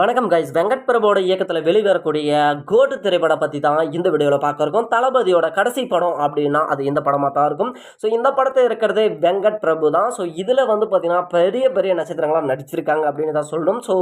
வணக்கம் கைஸ். வெங்கட் பிரபுவோட இயக்கத்தில் வெளிவரக்கூடிய கோட்டு திரைப்படம் பற்றி தான் இந்த வீடியோவில் பார்க்க இருக்கோம். தளபதியோட கடைசி படம் அப்படின்னா அது இந்த படமாக தான் இருக்கும். ஸோ இந்த படத்தை இருக்கிறது வெங்கட் பிரபு தான். ஸோ இதில் வந்து பார்த்தீங்கன்னா பெரிய பெரிய நட்சத்திரங்களாக நடிச்சிருக்காங்க அப்படின்னு தான் சொல்லணும். ஸோ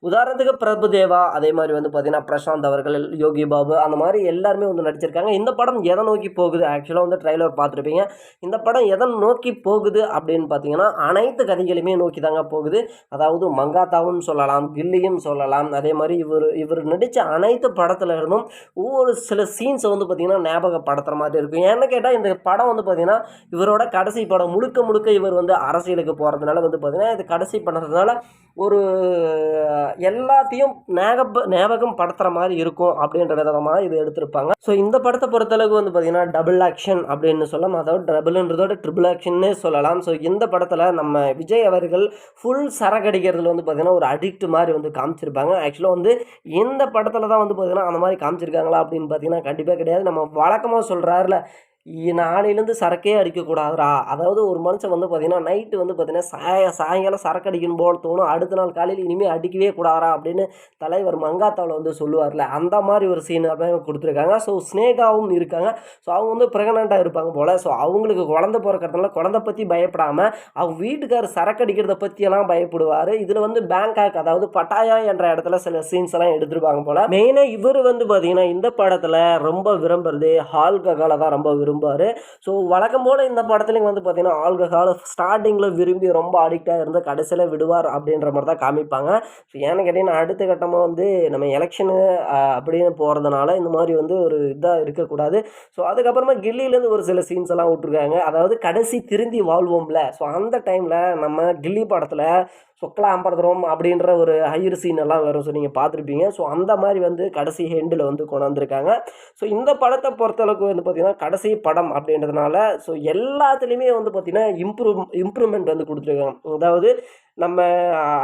உதாரணத்துக்கு பிரபு தேவா, அதே மாதிரி வந்து பார்த்தீங்கன்னா பிரசாந்த் அவர்கள், யோகி பாபு, அந்த மாதிரி எல்லாருமே வந்து நடிச்சிருக்காங்க. இந்த படம் எதை நோக்கி போகுது, ஆக்சுவலாக வந்து ட்ரைலர் பார்த்துருப்பீங்க. இந்த படம் எதை நோக்கி போகுது அப்படின்னு பார்த்தீங்கன்னா அனைத்து கதைகளுமே நோக்கி தாங்க போகுது. அதாவது மங்காத்தாவும் சொல்லலாம், கில்லியும் சொல்லலாம். அதே மாதிரி இவர் நடித்த அனைத்து படத்தில் இருந்தும் ஒவ்வொரு சில சீன்ஸை வந்து பார்த்திங்கன்னா ஞாபகப்படுத்துகிற மாதிரி இருக்கும். ஏன்னு கேட்டால் இந்த படம் வந்து பார்த்திங்கன்னா இவரோட கடைசி படம். முழுக்க இவர் வந்து அரசியலுக்கு போகிறதுனால வந்து பார்த்திங்கன்னா இது கடைசி பண்ணுறதுனால ஒரு எல்லாத்தையும் ஞாபகம் படுத்துகிற மாதிரி இருக்கும் அப்படின்ற விதமாக இது எடுத்திருப்பாங்க. ஸோ இந்த படத்தை பொறுத்தளவுக்கு வந்து பார்த்திங்கன்னா டபுள் ஆக்ஷன் அப்படின்னு சொல்லலாம். அதாவது டபுள்ன்றதோட ட்ரிபிள் ஆக்ஷன்னே சொல்லலாம். ஸோ இந்த படத்தில் நம்ம விஜய் அவர்கள் ஃபுல் சரக்கடிக்கிறதுல வந்து பார்த்திங்கன்னா ஒரு அடிக்ட் மாதிரி வந்து காமிச்சிருப்பாங்க. ஆக்சுவலாக வந்து இந்த படத்தில் தான் வந்து பார்த்திங்கன்னா அந்த மாதிரி காமிச்சிருக்காங்களா அப்படின்னு பார்த்தீங்கன்னா கண்டிப்பாக கிடையாது. நம்ம வழக்கமாக சொல்கிறாருல, நாளையிலேருந்து சரக்கே அடிக்கக்கூடாதுரா. அதாவது ஒரு மனுஷன் வந்து பார்த்திங்கன்னா நைட்டு வந்து பார்த்திங்கன்னா சாயங்காலம் சரக்கு அடிக்கணும் போல் தோணும். அடுத்த நாள் காலையில் இனிமேல் அடிக்கவே கூடாதா அப்படின்னு தலைவர் மங்காத்தாவில் வந்து சொல்லுவார்ல, அந்த மாதிரி ஒரு சீன் அப்படியே கொடுத்துருக்காங்க. ஸோ ஸ்னேகாவும் இருக்காங்க. ஸோ அவங்க வந்து ப்ரெக்னெண்ட்டாக இருப்பாங்க போல். ஸோ அவங்களுக்கு குழந்தை பிறக்கிறதுனால குழந்தை பற்றி பயப்படாமல் அவங்க வீட்டுக்காரர் சரக்கு அடிக்கிறத பற்றியெல்லாம் பயப்படுவார். இதில் வந்து பேங்காக், அதாவது பட்டாயா என்ற இடத்துல சில சீன்ஸ் எல்லாம் எடுத்துருப்பாங்க போல். மெயினாக இவர் வந்து பார்த்திங்கன்னா இந்த படத்தில் ரொம்ப விரும்புறது ஆல்கஹாலை தான் ரொம்ப விரும்புவார். ஸோ வழக்கம் போல் இந்த படத்துலையும் வந்து பார்த்தீங்கன்னா ஆல்கஹால் ஸ்டார்டிங்கில் விரும்பி ரொம்ப அடிக்டாக இருந்து கடைசியில் விடுவார் அப்படின்ற மாதிரி தான் காமிப்பாங்க. ஸோ ஏன்னு கேட்டிங்கன்னா அடுத்த கட்டமாக வந்து நம்ம எலெக்ஷனு அப்படின்னு போகிறதுனால இந்த மாதிரி வந்து ஒரு இதாக இருக்கக்கூடாது. ஸோ அதுக்கப்புறமா கில்லிலேருந்து ஒரு சில சீன்ஸ் எல்லாம் விட்ருக்காங்க. அதாவது கடைசி திருந்தி வாழ்வோம்ல, ஸோ அந்த டைமில் நம்ம கில்லி படத்தில் சொக்கலா அம்பரதுரோம் அப்படின்ற ஒரு ஹையர் சீன் எல்லாம் வரும். ஸோ நீங்கள் பார்த்துருப்பீங்க. ஸோ அந்த மாதிரி வந்து கடைசி ஹெண்டில் வந்து கொண்டு வந்திருக்காங்க. ஸோ இந்த படத்தை பொறுத்தளவுக்கு வந்து பார்த்திங்கன்னா கடைசி படம் அப்படின்றதுனால ஸோ எல்லாத்துலேயுமே வந்து பார்த்திங்கன்னா இம்ப்ரூவ்மெண்ட் வந்து கொடுத்துருக்காங்க. அதாவது நம்ம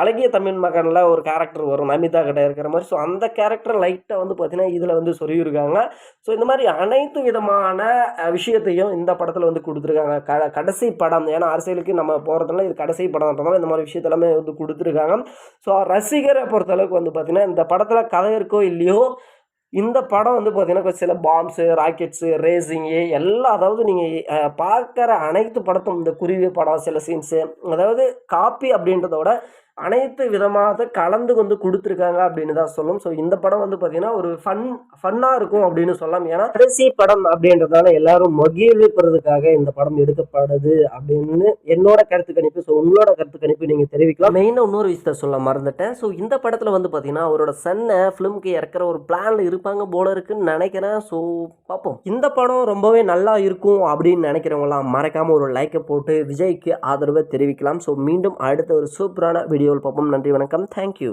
அழகிய தமிழ் மகனில் ஒரு கேரக்டர் வரும், நமிதா கிட்ட இருக்கிற மாதிரி. ஸோ அந்த கேரக்டர் லைட்டாக வந்து பார்த்திங்கன்னா இதில் வந்து சொல்லியிருக்காங்க. ஸோ இந்த மாதிரி அனைத்து விதமான விஷயத்தையும் இந்த படத்தில் வந்து கொடுத்துருக்காங்க. கடைசி படம், ஏன்னா அரசியலுக்கு நம்ம போகிறதுனால இது கடைசி படம்ன்றதுனால இந்த மாதிரி விஷயத்தெல்லாமே வந்து கொடுத்துருக்காங்க. ஸோ ரசிகரை பொறுத்தளவுக்கு வந்து பார்த்திங்கன்னா இந்த படத்தில் கதை இருக்கோ இல்லையோ, இந்த படம் வந்து பார்த்திங்கன்னா சில பாம்ஸு, ராக்கெட்ஸு, ரேசிங்கு எல்லாம், அதாவது நீங்கள் பார்க்குற அனைத்து படத்தும் இந்த குருவி படம் சில சீன்ஸு, அதாவது காப்பி அப்படின்றத விட அனைத்து விதமாக கலந்து வந்து கொடுத்துருக்காங்க அப்படின்னு தான் சொல்லும். ஸோ இந்த படம் வந்து பார்த்திங்கன்னா ஒரு ஃபன்னாக இருக்கும் அப்படின்னு சொல்லலாம். ஏன்னா கடைசி படம் அப்படின்றதால எல்லாரும் மகிழ்விப்பதற்காக இந்த படம் எடுக்கப்படுது அப்படின்னு என்னோட கருத்து கணிப்பு. ஸோ உங்களோட கருத்து கணிப்பு நீங்கள் தெரிவிக்கலாம். மெயினாக இன்னொரு விஷயத்த சொல்ல மறந்துட்டேன். ஸோ இந்த படத்தில் வந்து பார்த்திங்கன்னா அவரோட சன்னை ஃபிலிம்க்கு இறக்குற ஒரு பிளானில் இருப்பாங்க போல இருக்குன்னு நினைக்கிறேன். ஸோ பார்ப்போம். இந்த படம் ரொம்பவே நல்லா இருக்கும் அப்படின்னு நினைக்கிறவங்களாம் மறக்காமல் ஒரு லைக்கை போட்டு விஜய்க்கு ஆதரவை தெரிவிக்கலாம். ஸோ மீண்டும் அடுத்த ஒரு சூப்பரான வீடியோவில் பார்ப்போம். நன்றி, வணக்கம், தேங்க்யூ.